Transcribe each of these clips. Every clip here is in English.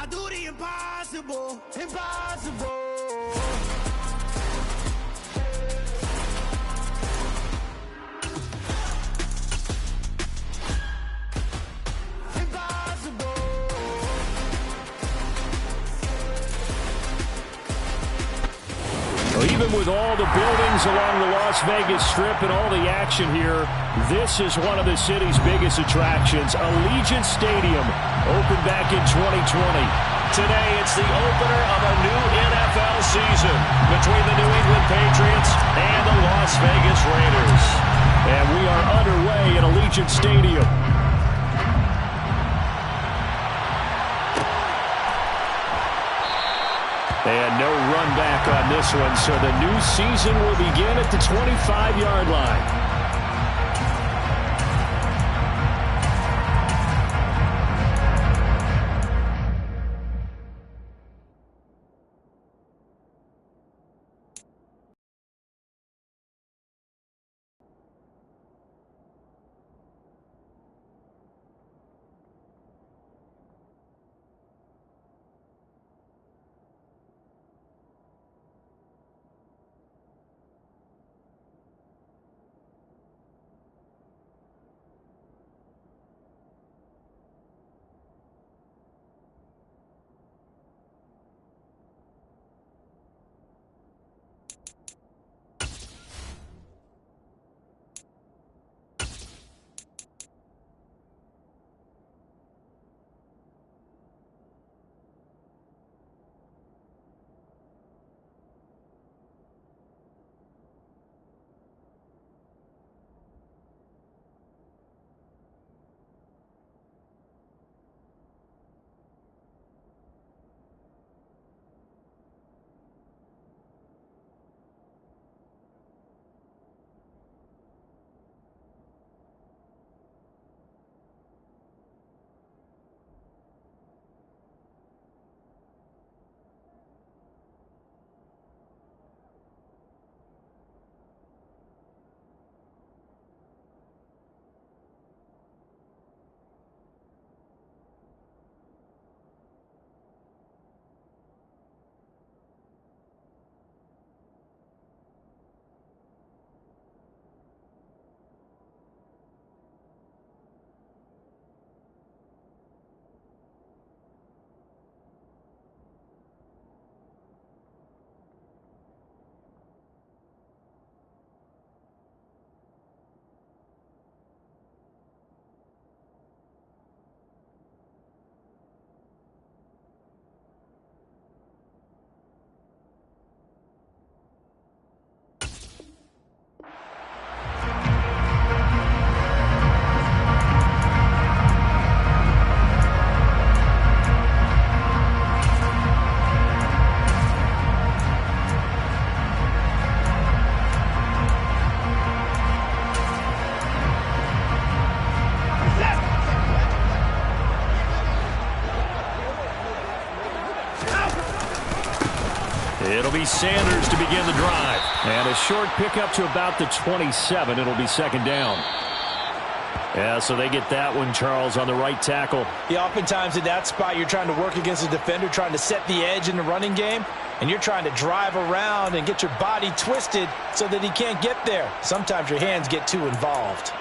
do the impossible, impossible. Even with all the buildings along the Las Vegas Strip and all the action here, this is one of the city's biggest attractions. Allegiant Stadium opened back in 2020. Today, it's the opener of a new NFL season between the New England Patriots and the Las Vegas Raiders. And we are underway at Allegiant Stadium. And no run back on this one, so the new season will begin at the 25-yard line. It'll be Sanders to begin the drive. And a short pickup to about the 27. It'll be second down. Yeah, so they get that one, Charles, on the right tackle. Yeah, oftentimes in that spot, you're trying to work against a defender, trying to set the edge in the running game, and you're trying to drive around and get your body twisted so that he can't get there. Sometimes your hands get too involved.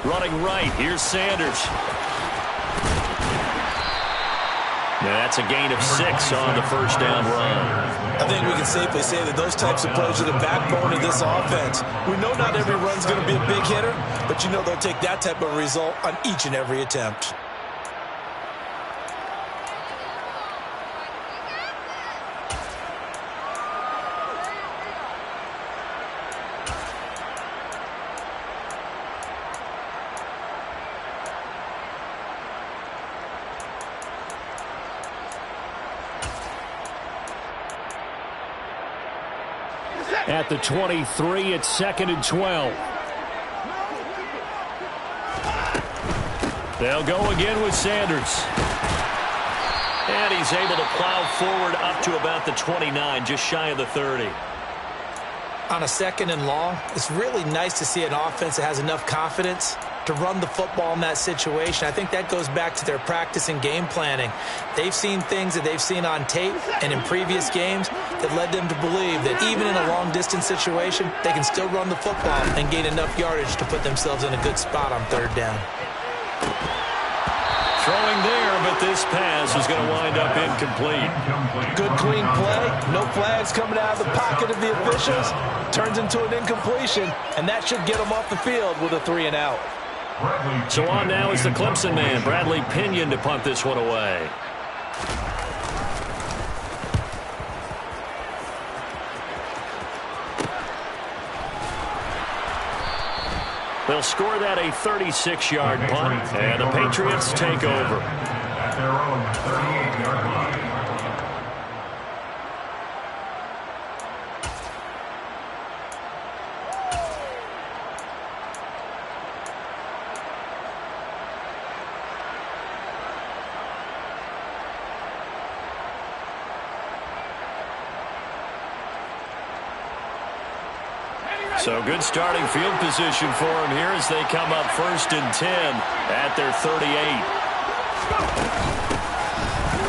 Running right, here's Sanders. Now that's a gain of 6 on the first down run. I think we can safely say that those types of plays are the backbone of this offense. We know not every run's going to be a big hitter, but you know they'll take that type of result on each and every attempt. At the 23, it's 2nd and 12. They'll go again with Sanders. And he's able to plow forward up to about the 29, just shy of the 30. On a 2nd and long, it's really nice to see an offense that has enough confidence to run the football in that situation. I think that goes back to their practice and game planning. They've seen things that they've seen on tape and in previous games that led them to believe that even in a long-distance situation, they can still run the football and gain enough yardage to put themselves in a good spot on 3rd down. Throwing there, but this pass is going to wind up incomplete. Good, clean play. No flags coming out of the pocket of the officials. Turns into an incompletion, and that should get them off the field with a 3-and-out. So on now is the Clemson man, Bradley Pinion, to punt this one away. They'll score that a 36-yard punt, and the Patriots take over. At their own 38-yard line. So good starting field position for them here as they come up 1st and 10 at their 38.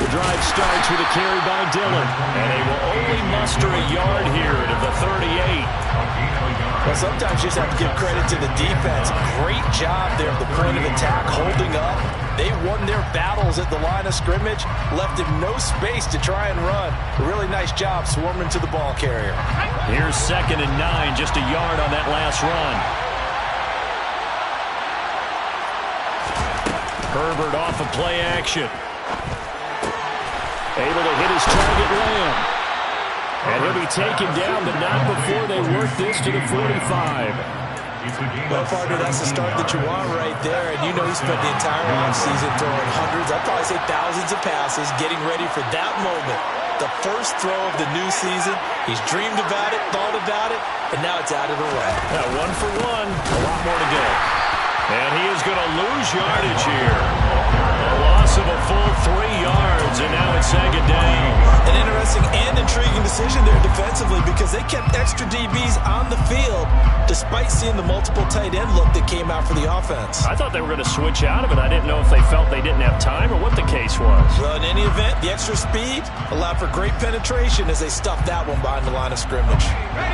The drive starts with a carry by Dillon, and they will only muster a yard here to the 38. Well, sometimes you just have to give credit to the defense. Great job there at the point of attack, holding up. They won their battles at the line of scrimmage, left him no space to try and run. A really nice job swarming to the ball carrier. Here's 2nd and 9, just a yard on that last run. Herbert off of play action. Able to hit his target, Lamb. And he'll be taken down, but not before they work this to the 45. Well, partner, that's the start that you want right there. And you know he spent the entire offseason throwing hundreds, I'd probably say thousands of passes, getting ready for that moment. The first throw of the new season. He's dreamed about it, thought about it, and now it's out of the way. Yeah, 1 for 1. A lot more to go. And he is going to lose yardage here. A loss of a full 3 yards, and now it's 2nd down. An interesting and intriguing decision there defensively because they kept extra DBs on the field despite seeing the multiple tight end look that came out for the offense. I thought they were going to switch out of it. I didn't know if they felt they didn't have time or what the case was. Well, in any event, the extra speed allowed for great penetration as they stuffed that one behind the line of scrimmage.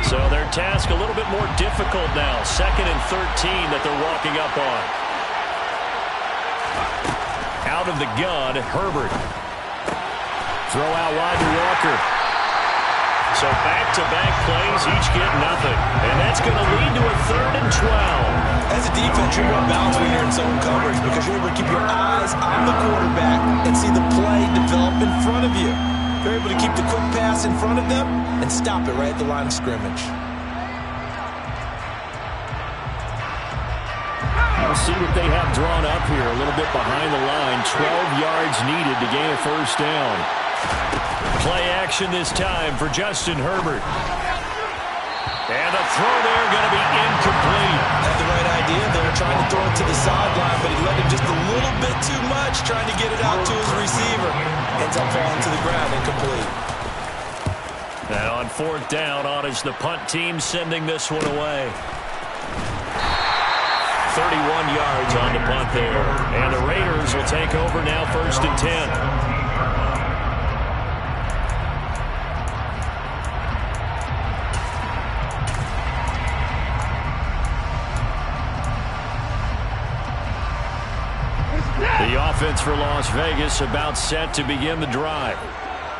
So their task a little bit more difficult now. 2nd and 13 that they're walking up on. Out of the gun, Herbert. Throw out wide to Walker. So back-to-back plays, each get nothing. And that's going to lead to a 3rd and 12. As a defense, you're more balanced when you're in zone coverage because you're able to keep your eyes on the quarterback and see the play develop in front of you. You're able to keep the quick pass in front of them and stop it right at the line of scrimmage. We'll see what they have drawn up here. A little bit behind the line. 12 yards needed to gain a 1st down. Play action this time for Justin Herbert. And the throw there going to be incomplete. Had the right idea there, trying to throw it to the sideline, but he let him just a little bit too much, trying to get it out to his receiver. Ends up falling to the ground, incomplete. And on 4th down, on is the punt team sending this one away. 31 yards on the punt there. And the Raiders will take over now 1st and 10. The offense for Las Vegas about set to begin the drive.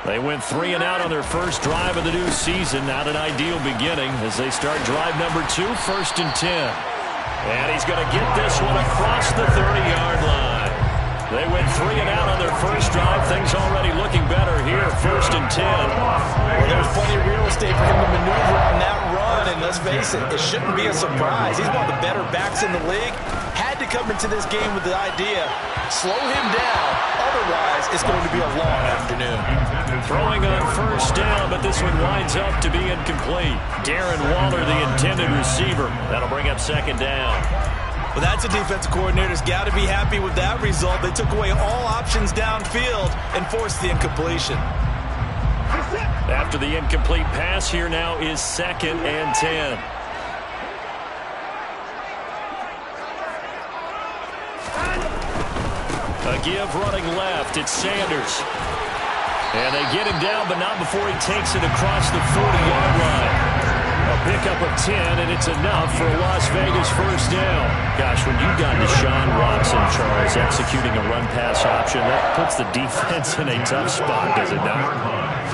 They went 3 and out on their first drive of the new season. Not an ideal beginning as they start drive number 2, 1st and 10. And he's going to get this one across the 30-yard line. They went 3 and out on their first drive. Things already looking better here, 1st and 10. Well, there's plenty of real estate for him to maneuver on that run. And let's face it, it shouldn't be a surprise. He's one of the better backs in the league. Had to come into this game with the idea, slow him down. Otherwise, it's going to be a long afternoon. Throwing on 1st down, but this one winds up to be incomplete. Darren Waller, the intended receiver. That'll bring up 2nd down. Well, that's a defensive coordinator's got to be happy with that result. They took away all options downfield and forced the incompletion. After the incomplete pass, here now is 2nd and 10. A give running left. It's Sanders. And they get him down, but not before he takes it across the 40-yard line. A pickup of 10, and it's enough for a Las Vegas first down. Gosh, when you've got Deshaun Watson, Charles, executing a run-pass option, that puts the defense in a tough spot, does it not?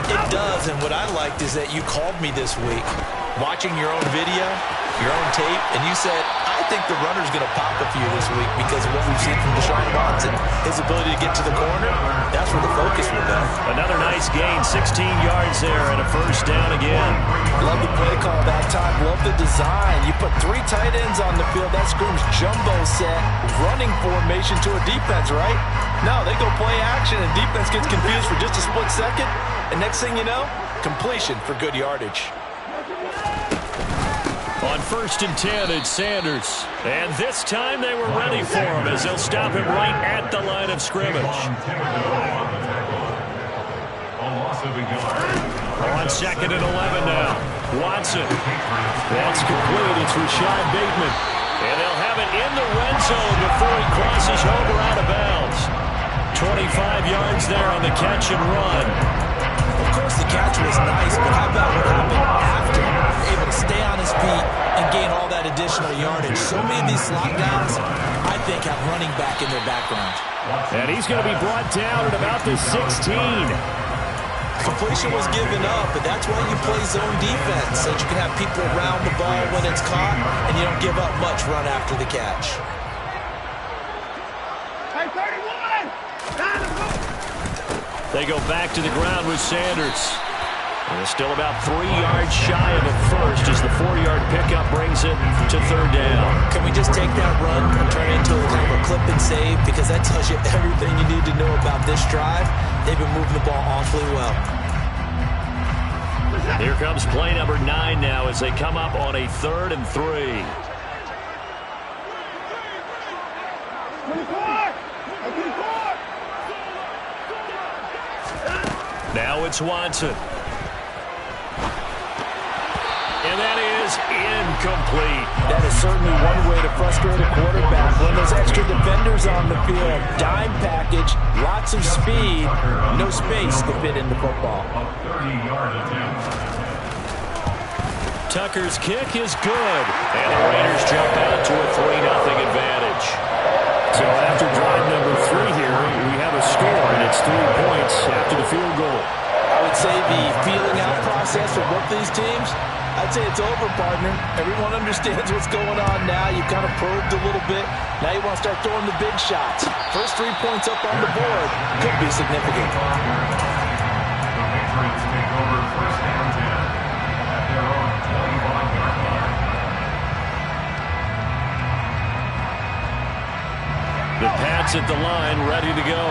It does, and what I liked is that you called me this week, watching your own video, your own tape, and you said, I think the runner's going to pop a few this week because of what we've seen from Deshaun Watson. His ability to get to the corner, that's where the focus will be. Another nice gain, 16 yards there, and a first down again. Love the play call that time. Love the design. You put 3 tight ends on the field. That screams jumbo set, running formation to a defense, right? No, they go play action, and defense gets confused for just a split second. And next thing you know, completion for good yardage. On 1st and 10, it's Sanders. And this time they were ready for him as they'll stop him right at the line of scrimmage. On 2nd and 11 now. Watson. That's complete. It's Rashad Bateman. And they'll have it in the red zone before he crosses over out of bounds. 25 yards there on the catch and run. Of course, the catch was nice, but how about what happened after? Able to stay on his feet and gain all that additional yardage. So many of these slot downs, I think, have running back in their background. And he's going to be brought down at about the 16. Completion was given up, but that's why you play zone defense, so that you can have people around the ball when it's caught, and you don't give up much run after the catch. Hey, 31! They go back to the ground with Sanders. And they're still about 3 yards shy of the first as the 4-yard pickup brings it to 3rd down. Can we just take that run and turn it into a kind of a clip and save? Because that tells you everything you need to know about this drive. They've been moving the ball awfully well. Here comes play number 9 now as they come up on a 3rd and 3. Now it's Watson. And that is incomplete. That is certainly one way to frustrate a quarterback. When there's extra defenders on the field, dime package, lots of speed, no space to fit in the football. Tucker's kick is good. And the Raiders jump out to a 3-0 advantage. So after drive number 3 here, we have a score, and it's 3 points after the field goal. I would say the feeling out process for both these teams, I'd say it's over, partner. Everyone understands what's going on now. You've kind of probed a little bit. Now you want to start throwing the big shots. First 3 points up on the board could be significant. The Patriots take over 1st and 10 at their own 21-yard line. The Pats at the line, ready to go.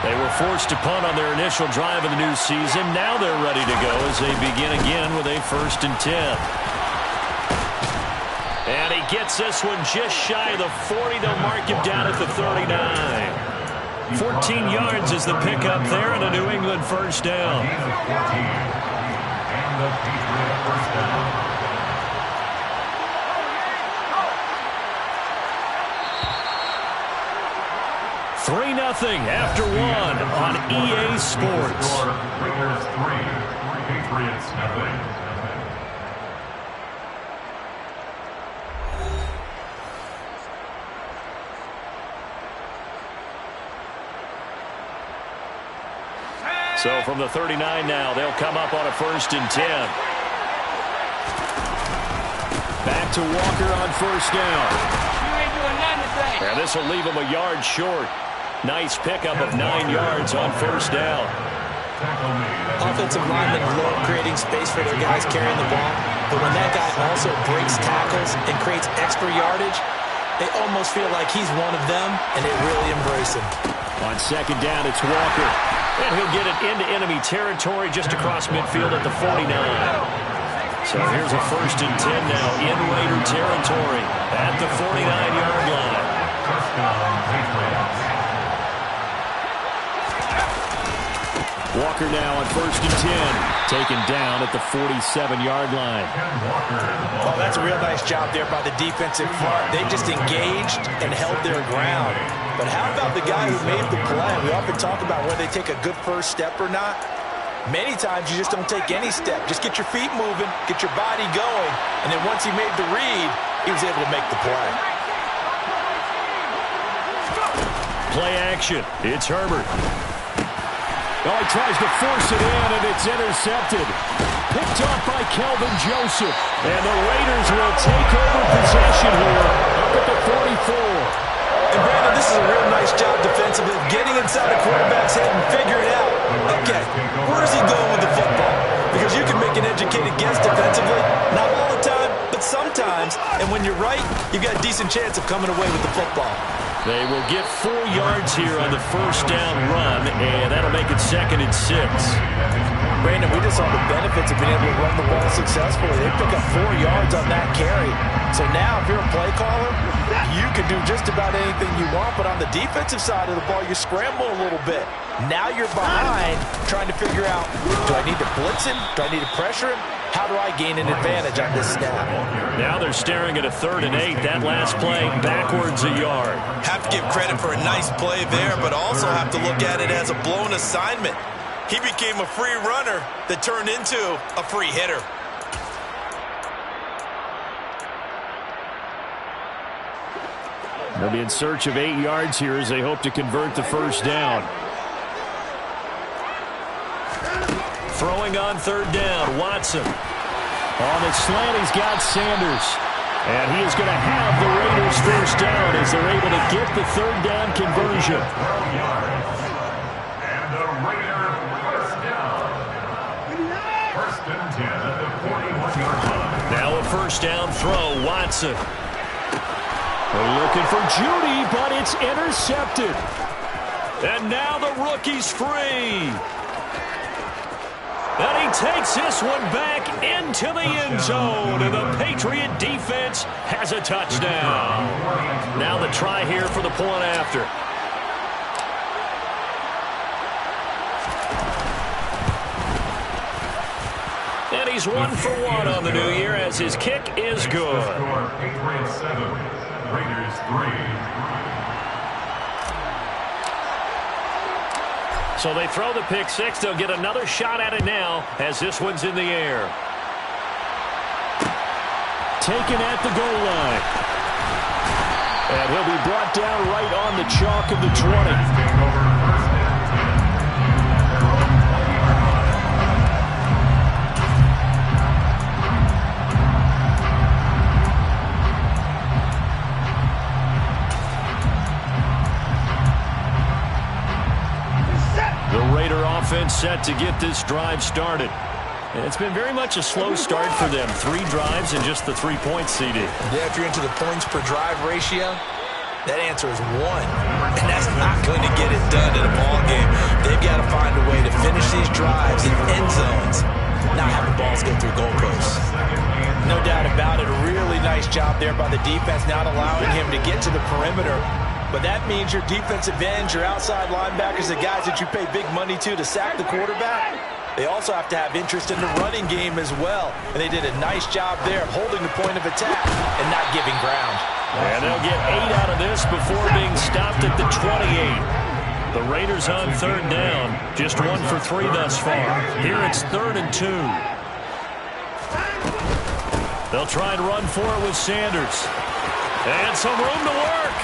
They were forced to punt on their initial drive of the new season. Now they're ready to go as they begin again with a 1st and 10. And he gets this one just shy of the 40. They'll mark him down at the 39. 14 yards is the pickup there and a New England first down. And the Patriot first down. 3-0 after 1 on EA Sports. Raiders 3, Patriots nothing. So from the 39 now, they'll come up on a 1st and 10. Back to Walker on 1st down. And this will leave him a yard short. Nice pickup of 9 yards on 1st down. Offensive linemen love creating space for their guys carrying the ball, but when that guy also breaks tackles and creates extra yardage, they almost feel like he's one of them, and they really embrace him. On 2nd down, it's Walker. And he'll get it into enemy territory just across midfield at the 49. So here's a 1st and 10 now in Raider territory at the 49-yard line. Walker now on 1st and 10, taken down at the 47-yard line. Oh, that's a real nice job there by the defensive front. They just engaged and held their ground. But how about the guy who made the play? We often talk about whether they take a good first step or not. Many times you just don't take any step. Just get your feet moving, get your body going, and then once he made the read, he was able to make the play. Play action. It's Herbert. Oh, he tries to force it in, and it's intercepted. Picked off by Kelvin Joseph. And the Raiders will take over possession here up at the 44. And Brandon, this is a real nice job defensively of getting inside a quarterback's head and figuring out, okay, where is he going with the football? Because you can make an educated guess defensively, not all the time, but sometimes. And when you're right, you've got a decent chance of coming away with the football. They will get 4 yards here on the 1st down run, and that'll make it 2nd and 6. Brandon, we just saw the benefits of being able to run the ball successfully. They pick up 4 yards on that carry. So now, if you're a play caller, you can do just about anything you want, but on the defensive side of the ball, you scramble a little bit. Now you're behind, trying to figure out, do I need to blitz him? Do I need to pressure him? How do I gain an advantage on this snap? Now they're staring at a 3rd and 8. That last play, backwards a yard. Have to give credit for a nice play there, but also have to look at it as a blown assignment. He became a free runner that turned into a free hitter. They'll be in search of 8 yards here as they hope to convert the 1st down. Throwing on 3rd down, Watson. On the slant, he's got Sanders. And he is going to have the Raiders 1st down as they're able to get the 3rd down conversion. And the Raiders 1st down. 1st and 10 at the 41-yard line. Now a 1st down throw, Watson. They're looking for Judy, but it's intercepted. And now the rookie's free. And he takes this one back into the end zone. And the Patriot defense has a touchdown. Now the try here for the point after. And he's 1 for 1 on the new year as his kick is good. Patriots 7, Raiders 3. So they throw the pick 6. They'll get another shot at it now as this one's in the air. Taken at the goal line. And he'll be brought down right on the chalk of the 20. Offense set to get this drive started. It's been very much a slow start for them. 3 drives and just the 3 points, CD. Yeah, if you're into the points per drive ratio, that answer is 1. And that's not going to get it done in a ball game. They've got to find a way to finish these drives in end zones, not having balls go through goalposts. No doubt about it. A really nice job there by the defense, not allowing him to get to the perimeter. But that means your defensive ends, your outside linebackers, the guys that you pay big money to sack the quarterback, they also have to have interest in the running game as well. And they did a nice job there of holding the point of attack and not giving ground. And they'll get 8 out of this before being stopped at the 28. The Raiders on 3rd down, just 1 for 3 thus far. Here it's 3rd and 2. They'll try and run for it with Sanders. And some room to work.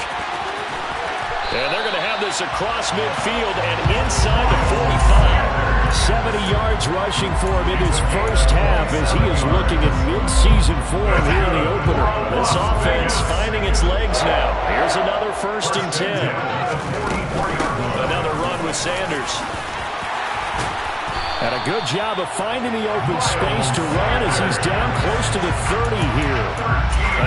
And they're going to have this across midfield and inside the 45. 70 yards rushing for him in his first half as he is looking at mid-season form here in the opener. This offense finding its legs now. Here's another 1st and 10. Another run with Sanders. And a good job of finding the open space to run as he's down close to the 30 here.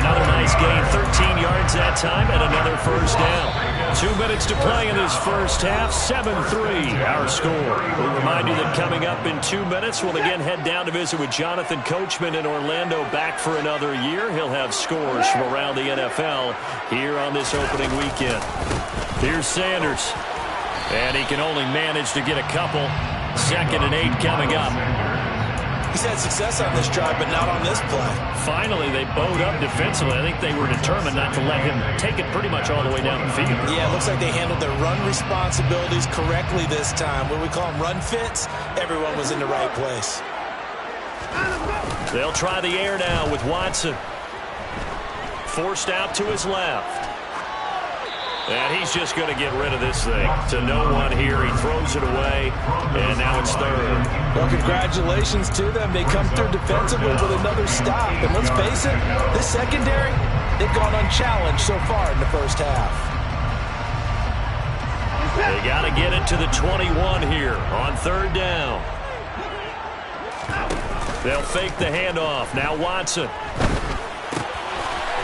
Another nice gain, 13 yards that time, and another 1st down. So 2 minutes to play in this first half. 7-3 our score. We'll remind you that coming up in 2 minutes, we'll again head down to visit with Jonathan Coachman in Orlando, back for another year. He'll have scores from around the NFL here on this opening weekend. Here's Sanders. And he can only manage to get a couple. 2nd and 8 coming up. He's had success on this drive, but not on this play. Finally, they bowed up defensively. I think they were determined not to let him take it pretty much all the way down the field. Yeah, it looks like they handled their run responsibilities correctly this time. What we call them run fits, everyone was in the right place. They'll try the air now with Watson. Forced out to his left. And he's just going to get rid of this thing to no one here. He throws it away, and now it's 3rd. Well, congratulations to them. They come through defensively with another stop. And let's face it, this secondary, they've gone unchallenged so far in the first half. They got to get it to the 21 here on 3rd down. They'll fake the handoff. Now Watson.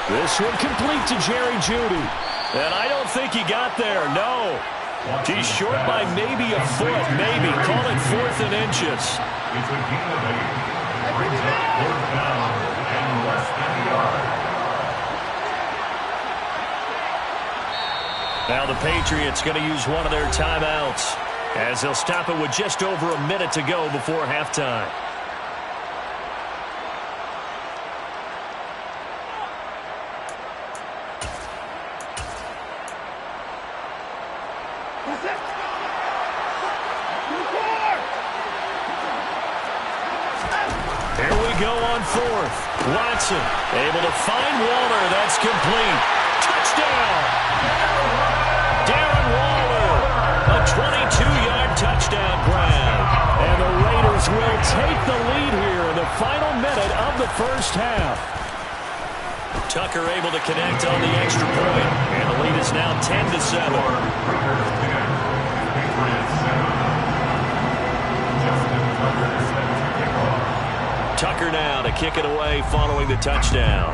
This one complete to Jerry Jeudy. And I don't think he got there, no. He's short by maybe a foot, maybe. Call it 4th and inches. It's a gain of 8. Brings up 4th down and less than a yard. Now the Patriots going to use one of their timeouts as they'll stop it with just over a minute to go before halftime. Here we go on 4th. Watson able to find Waller. That's complete. Touchdown! Darren Waller. A 22-yard touchdown grab. And the Raiders will take the lead here in the final minute of the first half. Tucker able to connect on the extra point. And the lead is now 10-7. Tucker now to kick it away following the touchdown.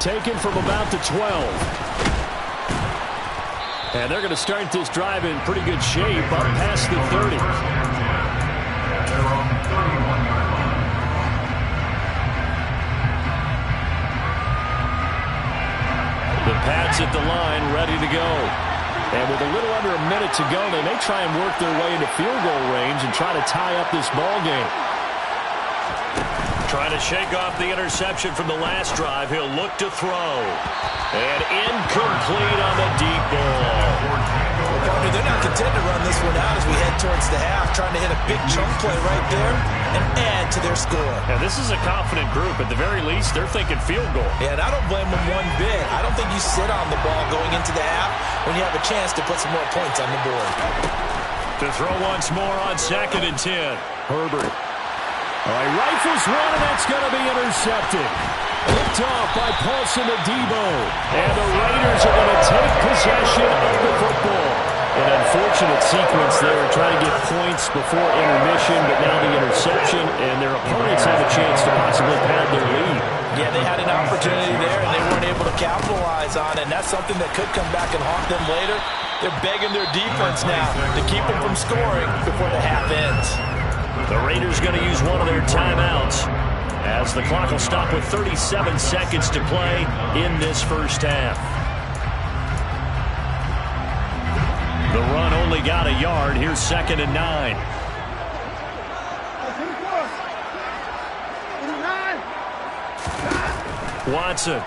Taken from about the 12. And they're going to start this drive in pretty good shape up past the 30. The Pats at the line ready to go. And with a little under a minute to go, they may try and work their way into field goal range and try to tie up this ball game. Trying to shake off the interception from the last drive. He'll look to throw. And incomplete on the deep ball. Partner, they're not content to run this one out as we head towards the half, trying to hit a big chunk play right there and add to their score. Now, this is a confident group. At the very least, they're thinking field goal. Yeah, and I don't blame them one bit. I don't think you sit on the ball going into the half when you have a chance to put some more points on the board. To throw once more on 2nd and 10. Herbert. All right, rifles one, and that's going to be intercepted. Picked off by Paulson Adebo. And the Raiders are going to take possession of the football. An unfortunate sequence there, trying to get points before intermission, but now the interception, and their opponents have a chance to possibly pad their lead. Yeah, they had an opportunity there, and they weren't able to capitalize on it, and that's something that could come back and haunt them later. They're begging their defense now to keep them from scoring before the half ends. The Raiders going to use one of their timeouts as the clock will stop with 37 seconds to play in this first half. The run only got a yard. Here's 2nd and 9. Watson.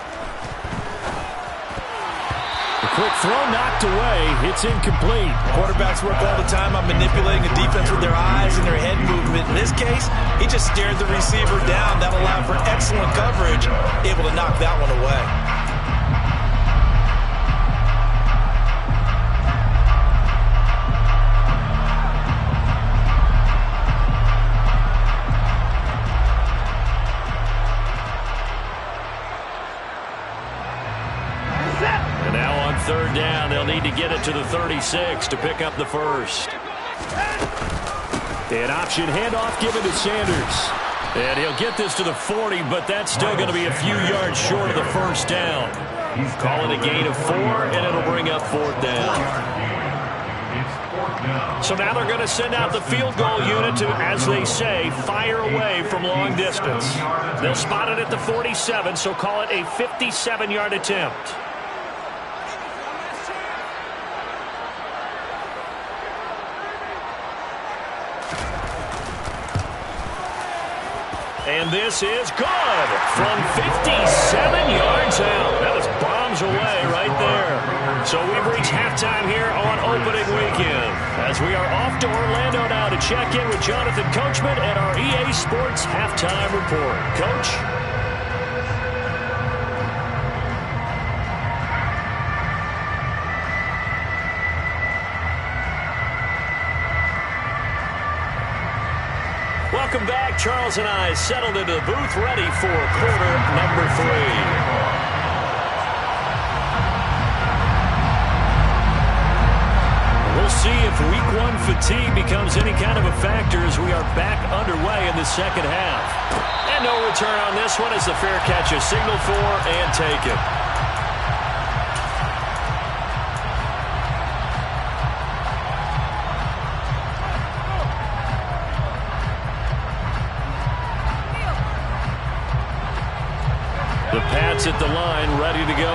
The quick throw knocked away. It's incomplete. Quarterbacks work all the time on manipulating a defense with their eyes and their head movement. In this case, he just stared the receiver down. That allowed for excellent coverage, able to knock that one away. Third down, they'll need to get it to the 36 to pick up the first. An option handoff given to Sanders. And he'll get this to the 40, but that's still going to be a few yards short of the first down. Call it a gain of 4, and it'll bring up 4th down. So now they're going to send out the field goal unit to, as they say, fire away from long distance. They'll spot it at the 47, so call it a 57-yard attempt. And this is good from 57 yards out. That was bombs away right there. So we've reached halftime here on opening weekend, as we are off to Orlando now to check in with Jonathan Coachman at our EA Sports Halftime Report. Coach? Welcome back. Charles and I settled into the booth, ready for quarter number 3. We'll see if week 1 fatigue becomes any kind of a factor as we are back underway in the second half. And no return on this one as the fair catch is signaled for and taken. The Pats at the line, ready to go.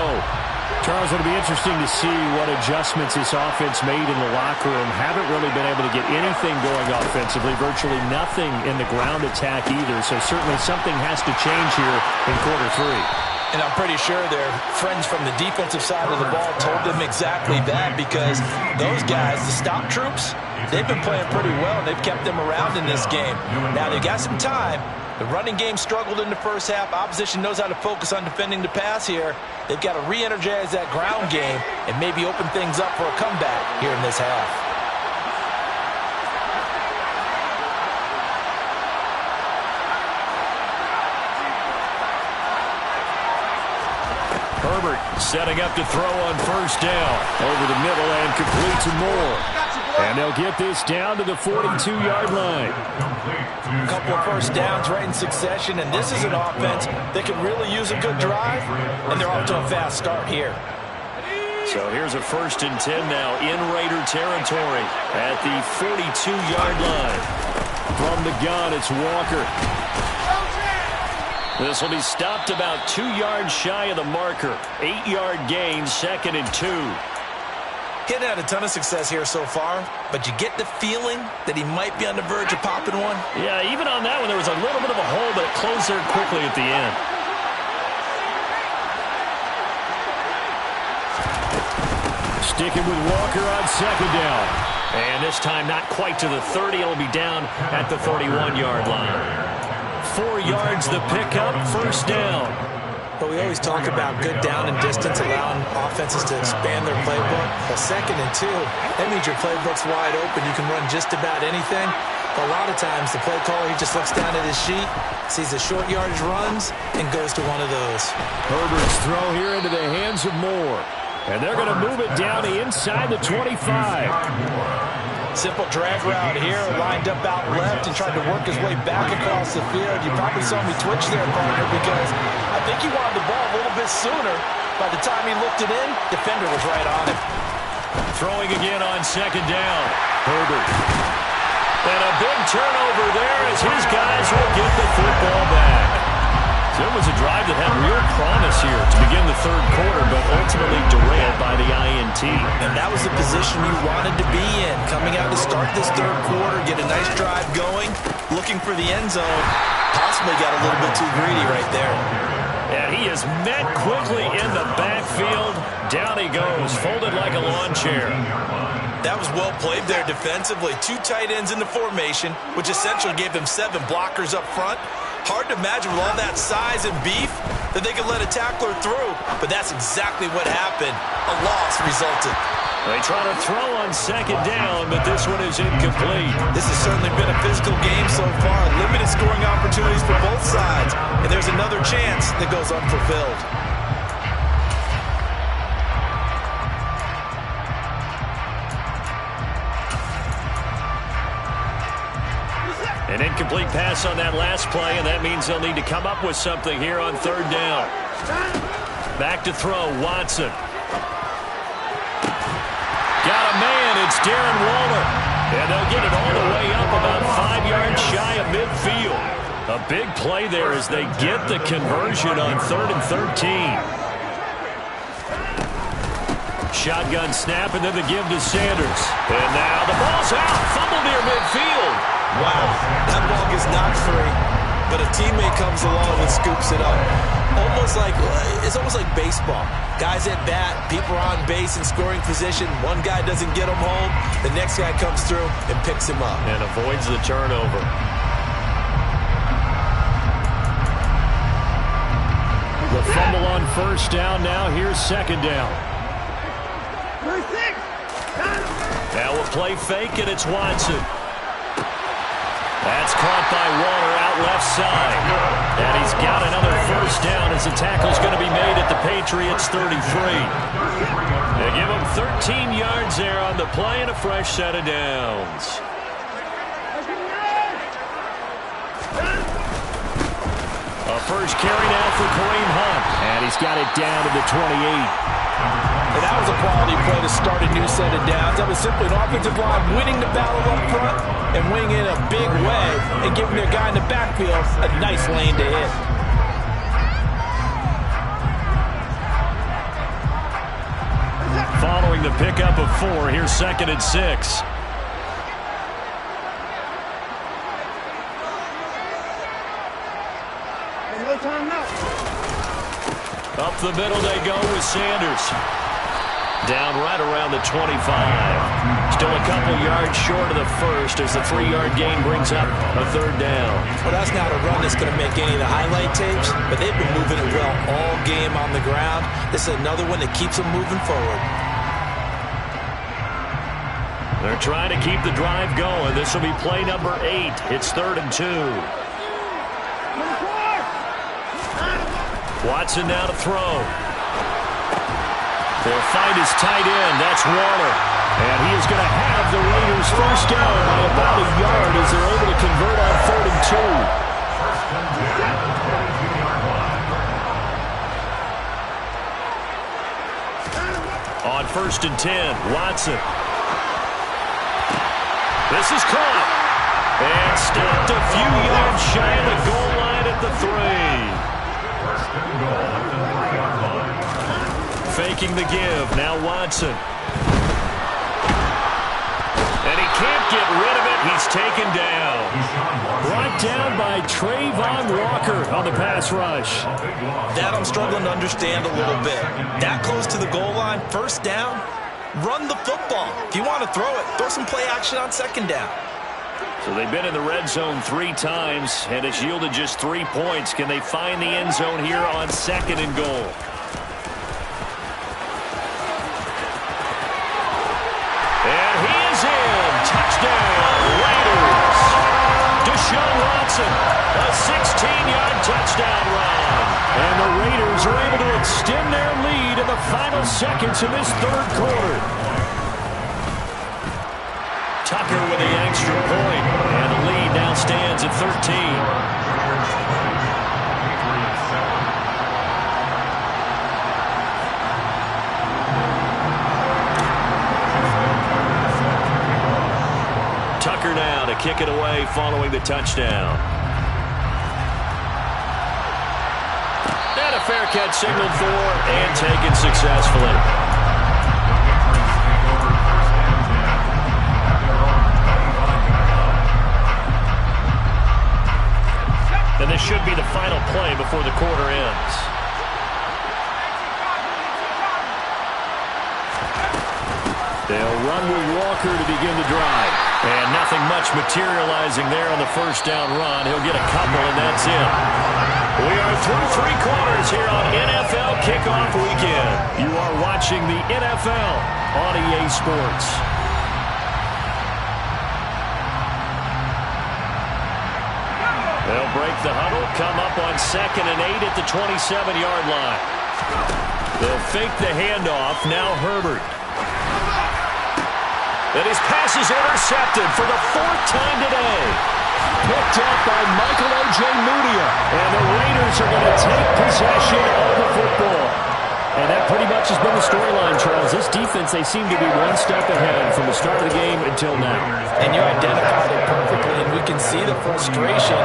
Charles, it'll be interesting to see what adjustments this offense made in the locker room. Haven't really been able to get anything going offensively, virtually nothing in the ground attack either. So certainly something has to change here in quarter 3. And I'm pretty sure their friends from the defensive side of the ball told them exactly that, because those guys, the stop troops, they've been playing pretty well. They've kept them around in this game. Now they've got some time. The running game struggled in the first half. Opposition knows how to focus on defending the pass here. They've got to re-energize that ground game and maybe open things up for a comeback here in this half. Herbert setting up to throw on first down. Over the middle and complete to Moore. And they'll get this down to the 42-yard line. A couple of first downs right in succession, and this is an offense that can really use a good drive, and they're off to a fast start here. So here's a 1st and 10 now in Raider territory at the 42-yard line. From the gun, it's Walker. This will be stopped about 2 yards shy of the marker. 8-yard gain, 2nd and 2. Getting had a ton of success here so far, but you get the feeling that he might be on the verge of popping one. Yeah, even on that one, there was a little bit of a hole, but it closed there quickly at the end. Sticking with Walker on 2nd down. And this time not quite to the 30. It'll be down at the 31-yard line. 4 yards the pickup, 1st down. But we always talk about good down and distance, allowing offenses to expand their playbook. Well, 2nd and 2, that means your playbook's wide open. You can run just about anything. But a lot of times, the play caller, he just looks down at his sheet, sees the short yardage runs, and goes to one of those. Herbert's throw here into the hands of Moore. And they're going to move it down to inside the 25. Simple drag route here, lined up out left and tried to work his way back across the field. You probably saw me twitch there, partner, because I think he wanted the ball a little bit sooner. By the time he looked it in, defender was right on him. Throwing again on 2nd down. Herbert. And a big turnover there as his guys will get the football back. So it was a drive that had real promise here to begin the 3rd quarter, but ultimately derailed by the INT. And that was the position you wanted to be in. Coming out to start this 3rd quarter, get a nice drive going, looking for the end zone. Possibly got a little bit too greedy right there. And he is met quickly in the backfield. Down he goes, folded like a lawn chair. That was well played there defensively. 2 tight ends in the formation, which essentially gave them 7 blockers up front. Hard to imagine with all that size and beef that they could let a tackler through, but that's exactly what happened. A loss resulted. They try to throw on 2nd down, but this one is incomplete. This has certainly been a physical game so far. Limited scoring opportunities for both sides, and there's another chance that goes unfulfilled. An incomplete pass on that last play, and that means they'll need to come up with something here on 3rd down. Back to throw, Watson. Got a man, it's Darren Waller. And they'll get it all the way up about 5 yards shy of midfield. A big play there as they get the conversion on 3rd and 13. Shotgun snap and then the give to Sanders. And now the ball's out. Fumble near midfield. Wow, that ball gets knocked free, but a teammate comes along and scoops it up. It's almost like baseball. Guys at bat, people are on base in scoring position. One guy doesn't get him home. The next guy comes through and picks him up. And avoids the turnover. The fumble on first down. Now here's second down. Now a play fake, and it's Watson. That's caught by Waller out left side. And he's got another first down as the tackle's going to be made at the Patriots 33. They give him 13 yards there on the play and a fresh set of downs. A first carry now for Kareem Hunt. And he's got it down to the 28. And that was a quality play to start a new set of downs. That was simply an offensive line winning the battle up front and winning in a big way and giving their guy in the backfield a nice lane to hit. Following the pickup of 4, here's 2nd and 6. Up the middle they go with Sanders. Down right around the 25. Still a couple yards short of the first as the 3-yard gain brings up a 3rd down. Well, that's not a run that's going to make any of the highlight tapes, but they've been moving it well all game on the ground. This is another one that keeps them moving forward. They're trying to keep the drive going. This will be play number 8. It's 3rd and 2. Watson now to throw. They'll find his tight end. That's Waller. And he is going to have the Raiders first down by about a yard as they're able to convert on 3rd and 2. On 1st and 10, Watson. This is caught. And stopped a few yards shy of the goal line at the 3. Faking the give. Now Watson. And he can't get rid of it. He's taken down. Brought down by Trayvon Walker on the pass rush. That I'm struggling to understand a little bit. That close to the goal line, first down, run the football. If you want to throw it, throw some play action on 2nd down. So they've been in the red zone 3 times, and it's yielded just 3 points. Can they find the end zone here on 2nd and goal? And he is in. Touchdown, Raiders. Deshaun Watson, a 16-yard touchdown run. And the Raiders are able to extend their lead in the final seconds of this 3rd quarter. Tucker with the extra point, and the lead now stands at 13. Tucker now to kick it away following the touchdown. And a fair catch signaled for and taken successfully. And this should be the final play before the quarter ends. They'll run with Walker to begin the drive. And nothing much materializing there on the first down run. He'll get a couple, and that's it. We are through 3 quarters here on NFL Kickoff Weekend. You are watching the NFL on EA Sports. They'll break the huddle, come up on 2nd and 8 at the 27-yard line. They'll fake the handoff. Now Herbert. And his pass is intercepted for the 4th time today. Picked up by Michael O.J. Mudia. And the Raiders are going to take possession of the football. And that pretty much has been the storyline, Charles. This defense, they seem to be one step ahead from the start of the game until now. And you identified it perfectly, and we can see the frustration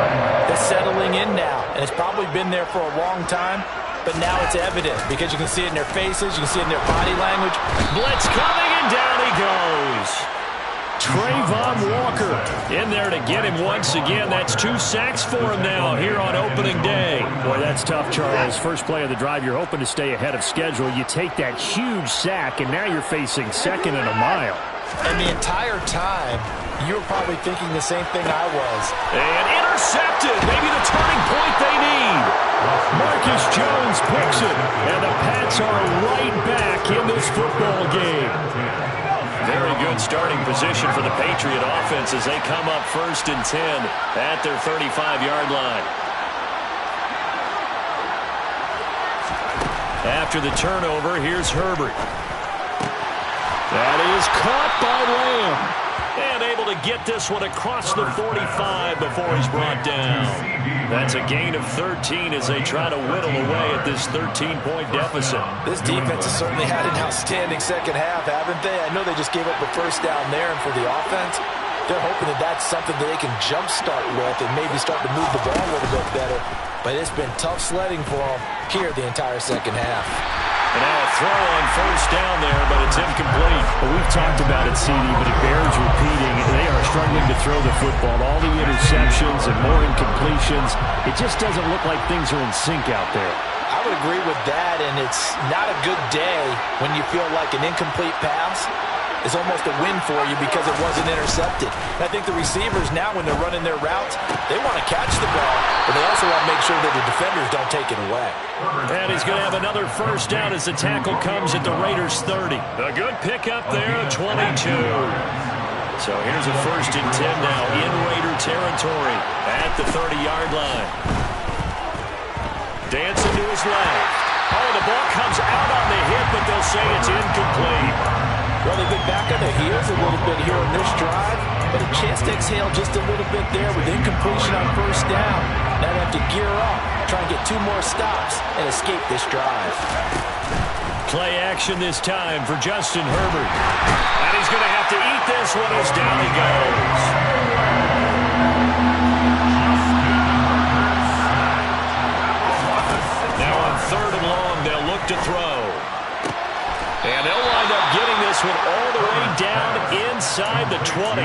that's settling in now. And it's probably been there for a long time, but now it's evident because you can see it in their faces, you can see it in their body language. Blitz coming, and down he goes. Trayvon Walker in there to get him once again. That's 2 sacks for him now here on opening day. Boy, that's tough, Charles. First play of the drive, you're hoping to stay ahead of schedule. You take that huge sack, and now you're facing second and a mile. And the entire time, you were probably thinking the same thing I was. And intercepted. Maybe the turning point they need. Marcus Jones picks it, and the Pats are right back in this football game. Very good starting position for the Patriot offense as they come up 1st and 10 at their 35-yard line. After the turnover, here's Herbert. That is caught by Lamb. And able to get this one across the 45 before he's brought down. That's a gain of 13 as they try to whittle away at this 13-point deficit. This defense has certainly had an outstanding second half, haven't they? I know they just gave up a first down there, and for the offense, they're hoping that that's something that they can jumpstart with and maybe start to move the ball a little bit better. But it's been tough sledding for them here the entire second half. And now a throw on first down there, but it's incomplete. Well, we've talked about it, CD, but it bears repeating. They are struggling to throw the football. All the interceptions and more incompletions. It just doesn't look like things are in sync out there. I would agree with that, and it's not a good day when you feel like an incomplete pass is almost a win for you because it wasn't intercepted. And I think the receivers now, when they're running their routes, they want to catch the ball, but they also want to make sure that the defenders don't take it away. And he's going to have another first down as the tackle comes at the Raiders' 30. A good pickup there, 22. So here's a 1st and 10 now in Raider territory at the 30-yard line. Dancing to his left. Oh, the ball comes out on the hit, but they'll say it's incomplete. Well, they've been back on their heels a little bit here on this drive, but a chance to exhale just a little bit there with incompletion on first down. Now they have to gear up, try and get 2 more stops, and escape this drive. Play action this time for Justin Herbert. And he's going to have to eat this one as down he goes. Now on 3rd and long, they'll look to throw. And they'll wind up getting this one all the way down inside the 20.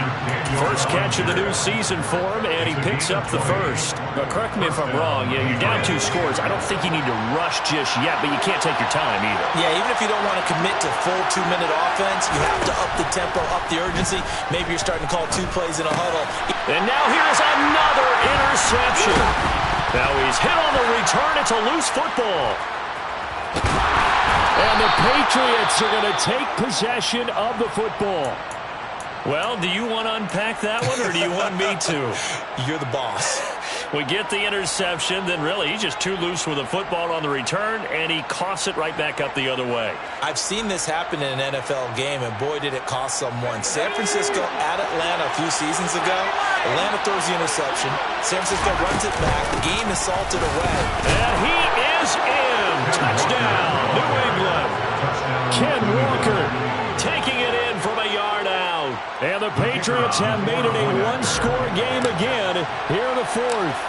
First catch of the new season for him, and he picks up the first. Now, correct me if I'm wrong. Yeah, you're down 2 scores. I don't think you need to rush just yet, but you can't take your time either. Yeah, even if you don't want to commit to full 2-minute offense, you have to up the tempo, up the urgency. Maybe you're starting to call 2 plays in a huddle. And now here's another interception. Now he's hit on the return. It's a loose football. And the Patriots are going to take possession of the football. Well, do you want to unpack that one, or do you want me to? You're the boss. We get the interception, then really he's just too loose with the football on the return, and he coughs it right back up the other way. I've seen this happen in an NFL game, and boy, did it cost someone. San Francisco at Atlanta a few seasons ago. Atlanta throws the interception. San Francisco runs it back. The game is salted away. And he is in. Touchdown, New England. Ken Walker taking it in from a yard out. And the Patriots have made it a 1-score game again here in the 4th.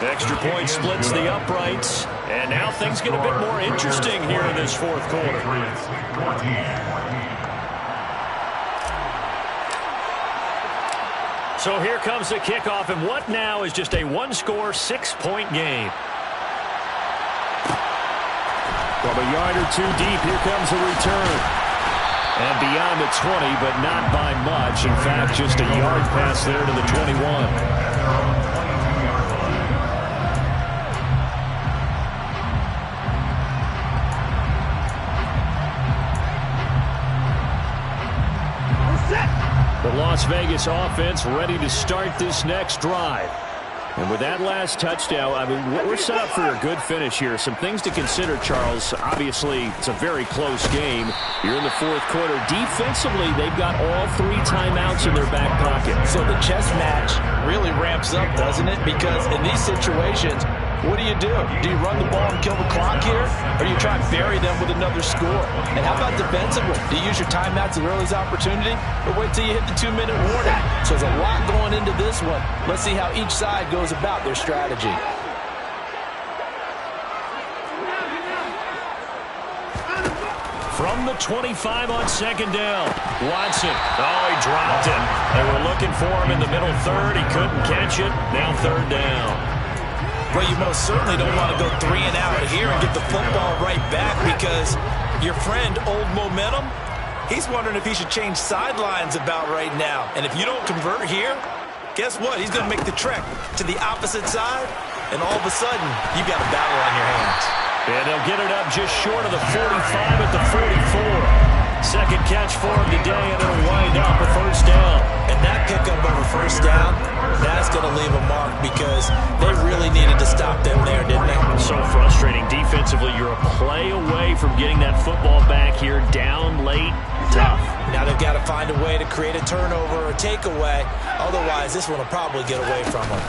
Extra point splits the uprights. And now things get a bit more interesting here in this 4th quarter. So here comes the kickoff, and what now is just a 1-score, 6-point game. From a yard or 2 deep, here comes the return. And beyond the 20, but not by much. In fact, just a yard pass there to the 21. The Las Vegas offense ready to start this next drive. And with that last touchdown, I mean, we're set up for a good finish here. Some things to consider, Charles. Obviously, it's a very close game. You're in the 4th quarter. Defensively, they've got all 3 timeouts in their back pocket. So the chess match really ramps up, doesn't it? Because in these situations, What do? Do you run the ball and kill the clock here? Or do you try and bury them with another score? And how about defensively? Do you use your timeouts at earliest opportunity? Or wait till you hit the 2-minute warning? So there's a lot going into this one. Let's see how each side goes about their strategy. From the 25 on second down, Watson. Oh, he dropped it. They were looking for him in the middle third. He couldn't catch it. Now third down. Well, you most certainly don't want to go 3 and out here and get the football right back, because your friend, Old Momentum, he's wondering if he should change sidelines about right now. And if you don't convert here, guess what? He's going to make the trek to the opposite side, and all of a sudden, you've got a battle on your hands. And they'll get it up just short of the 45 at the 44. Second catch for him today, and it'll wind up a first down. And that pickup over first down, that's going to leave a mark, because they really needed to stop them there, didn't they? So frustrating. Defensively, you're a play away from getting that football back here, down late. Tough. Now they've got to find a way to create a turnover or takeaway. Otherwise, this one will probably get away from them.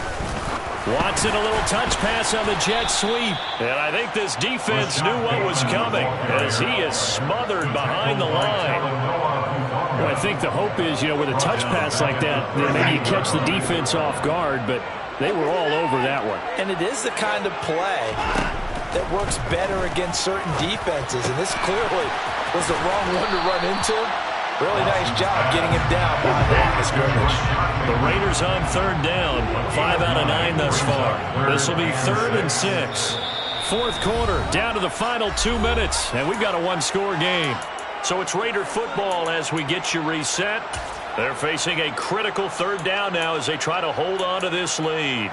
Watson, a little touch pass on the jet sweep. And I think this defense knew what was coming, as he is smothered behind the line. Well, I think the hope is, with a touch pass like that, then maybe you catch the defense off guard, but they were all over that one. And it is the kind of play that works better against certain defenses, and this clearly was the wrong one to run into. Really nice job getting him down behind the line of scrimmage. The Raiders on third down. 5 out of 9 thus far. This will be 3rd and 6. Fourth quarter, down to the final 2 minutes, and we've got a one-score game. So it's Raider football as we get you reset. They're facing a critical third down now as they try to hold on to this lead.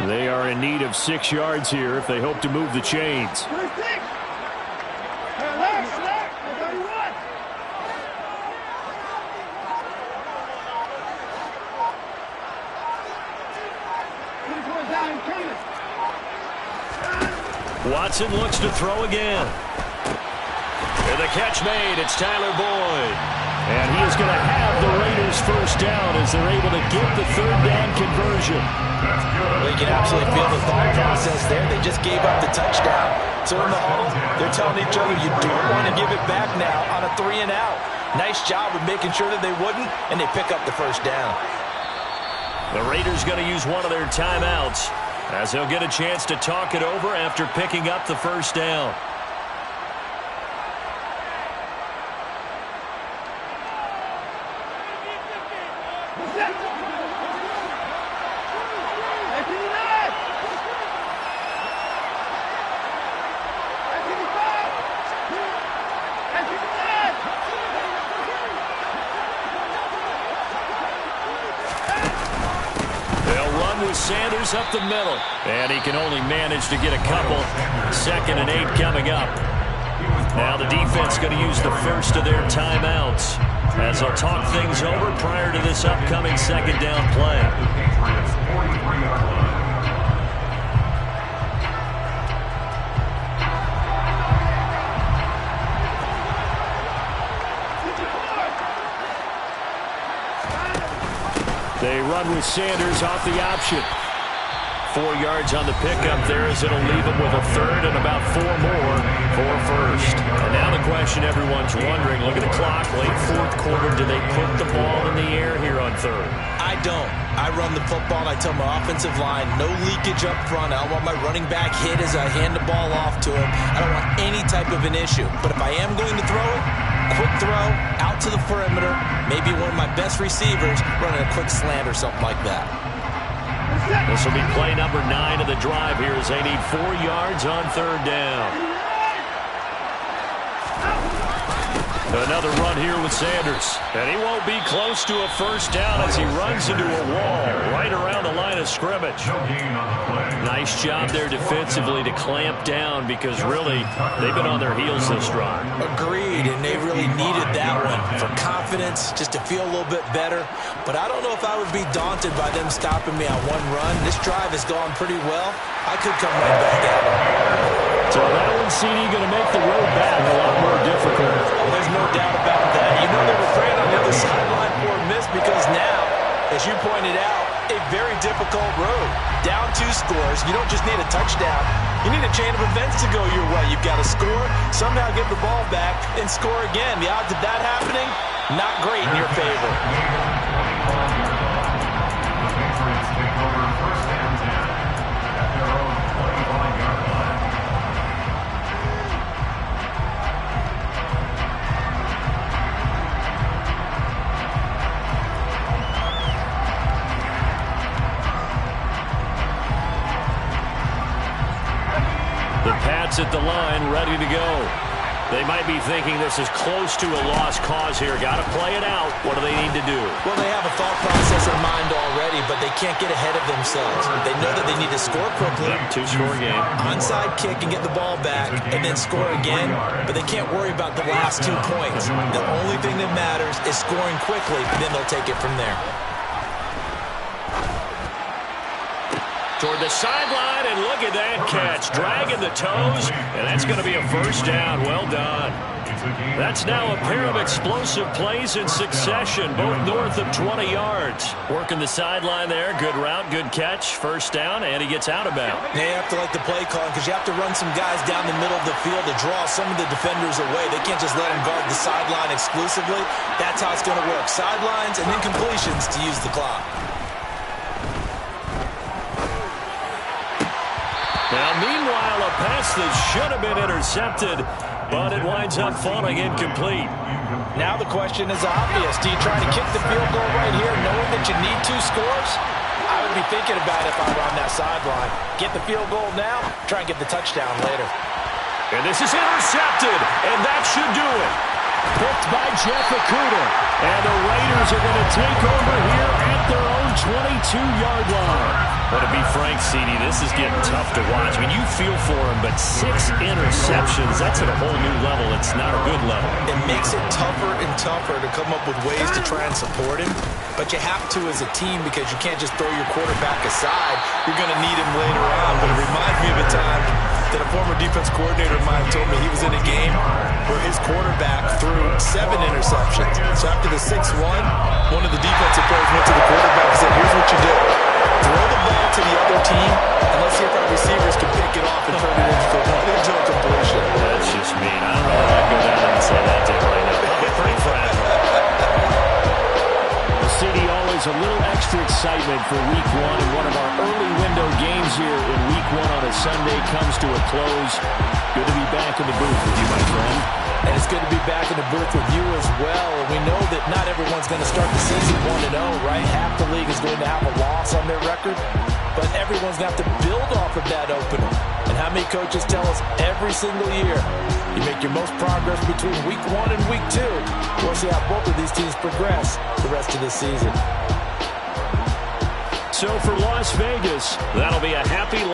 They are in need of 6 yards here if they hope to move the chains. Watson looks to throw again. And the catch made. It's Tyler Boyd. And he is going to have the Raiders first down as they're able to get the third down conversion. Well, you can absolutely feel the thought process there. They just gave up the touchdown. So in the huddle, they're telling each other, you don't want to give it back now on a 3 and out. Nice job of making sure that they wouldn't, and they pick up the first down. The Raiders going to use one of their timeouts as they'll get a chance to talk it over after picking up the first down. Sanders up the middle, and he can only manage to get a couple. 2nd and 8 coming up. Now the defense going to use the first of their timeouts as they'll talk things over prior to this upcoming second down play. They run with Sanders off the option. 4 yards on the pickup there as it'll leave him with a third and about 4 more for first. And now the question everyone's wondering, look at the clock, late fourth quarter, do they put the ball in the air here on third? I don't. I run the football, and I tell my offensive line, no leakage up front. I don't want my running back hit as I hand the ball off to him. I don't want any type of an issue. But if I am going to throw it, quick throw, out to the perimeter, maybe one of my best receivers running a quick slant or something like that. This will be play number 9 of the drive here as they need 4 yards on third down. Another run here with Sanders. And he won't be close to a first down as he runs into a wall right around the line of scrimmage. Nice job there defensively to clamp down because really they've been on their heels this drive. Agreed, and they really needed that one for confidence, just to feel a little bit better. But I don't know if I would be daunted by them stopping me on one run. This drive has gone pretty well. I could come right back at them. So that one, CD, going to make the road back a lot more difficult. Well, there's no doubt about that. You know they were praying on the other sideline for a miss because now, as you pointed out, a very difficult road. Down 2 scores. You don't just need a touchdown. You need a chain of events to go your way. You've got to score, somehow get the ball back, and score again. The odds of that happening, not great in your favor. The Patriots take over first and 10 at their own 25-yard line. The Pats at the line, ready to go. They might be thinking this is close to a lost cause here. Got to play it out. What do they need to do? Well, they have a thought process in mind already, but they can't get ahead of themselves. They know that they need to score quickly. 2-score game. Onside kick and get the ball back, and then score again. But they can't worry about the last 2 points. The only thing that matters is scoring quickly, then they'll take it from there. Toward the sideline, and look at that catch. Dragging the toes, and that's going to be a first down. Well done. That's now a pair of explosive plays in succession, both north of 20 yards. Working the sideline there. Good route, good catch. First down, and he gets out of bounds. They have to like the play calling because you have to run some guys down the middle of the field to draw some of the defenders away. They can't just let them guard the sideline exclusively. That's how it's going to work. Sidelines and then completions to use the clock. Now, meanwhile, a pass that should have been intercepted, but it winds up falling incomplete. Now the question is obvious. Do you try to kick the field goal right here knowing that you need 2 scores? I would be thinking about it if I were on that sideline. Get the field goal now, try and get the touchdown later. And this is intercepted, and that should do it. Picked by Jeff Okudah. And the Raiders are going to take over here at their own 22-yard line. But to be frank, CD, this is getting tough to watch. I mean, you feel for him, but 6 interceptions, that's at a whole new level. It's not a good level. It makes it tougher and tougher to come up with ways to try and support him. But you have to as a team because you can't just throw your quarterback aside. You're going to need him later on. But it reminds me of a time that a former defense coordinator of mine told me he was in a game where his quarterback threw 7 interceptions. So after the 6-1, one of the defensive players went to the quarterback and said, here's what you do. Throw the ball to the other team, and let's see if our receivers can pick it off and turn it into a completion. That's just mean. I don't know if I can go down there and say that to him right now. Pretty fragile. The city always a little extra excitement for Week 1, and one of our early window games here in Week 1 on a Sunday comes to a close. Good to be back in the booth with you, my friend. And it's good to be back in the booth with you as well. We know that not everyone's going to start the season 1-0, right? Half the league is going to have a loss on their record, but everyone's going to have to build off of that opener. And how many coaches tell us every single year, you make your most progress between Week 1 and Week 2. We'll see how both of these teams progress the rest of the season. So for Las Vegas, that'll be a happy